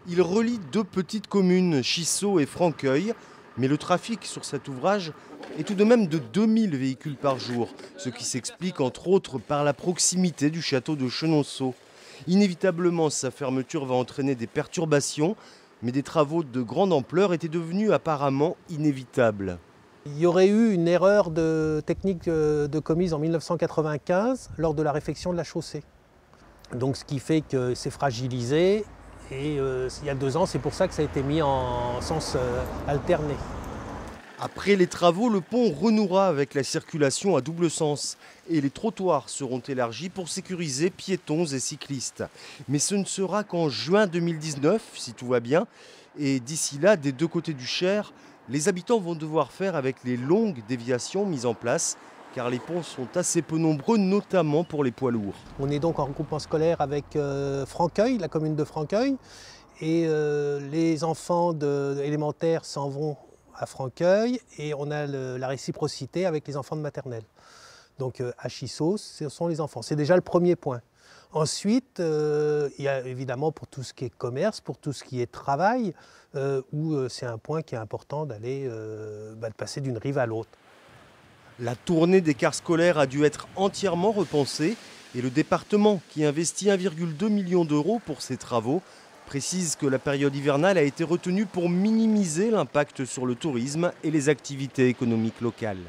Il relie deux petites communes, Chissot et Franqueuil, mais le trafic sur cet ouvrage est tout de même de 2000 véhicules par jour, ce qui s'explique entre autres par la proximité du château de Chenonceau. Inévitablement, sa fermeture va entraîner des perturbations, mais des travaux de grande ampleur étaient devenus apparemment inévitables. Il y aurait eu une erreur technique de commise en 1995 lors de la réfection de la chaussée. Donc ce qui fait que c'est fragilisé et il y a 2 ans, c'est pour ça que ça a été mis en sens alterné. Après les travaux, le pont renouera avec la circulation à double sens et les trottoirs seront élargis pour sécuriser piétons et cyclistes. Mais ce ne sera qu'en juin 2019, si tout va bien. Et d'ici là, des deux côtés du Cher, les habitants vont devoir faire avec les longues déviations mises en place, car les ponts sont assez peu nombreux, notamment pour les poids lourds. On est donc en regroupement scolaire avec Franqueuil, la commune de Franqueuil, et les enfants élémentaires s'en vont à Franqueuil et on a la réciprocité avec les enfants de maternelle. Donc à Chissot, ce sont les enfants. C'est déjà le premier point. Ensuite, il y a évidemment pour tout ce qui est commerce, pour tout ce qui est travail, où c'est un point qui est important d'aller de passer d'une rive à l'autre. La tournée des cars scolaires a dû être entièrement repensée et le département, qui investit 1,2 million d'euros pour ces travaux, précise que la période hivernale a été retenue pour minimiser l'impact sur le tourisme et les activités économiques locales.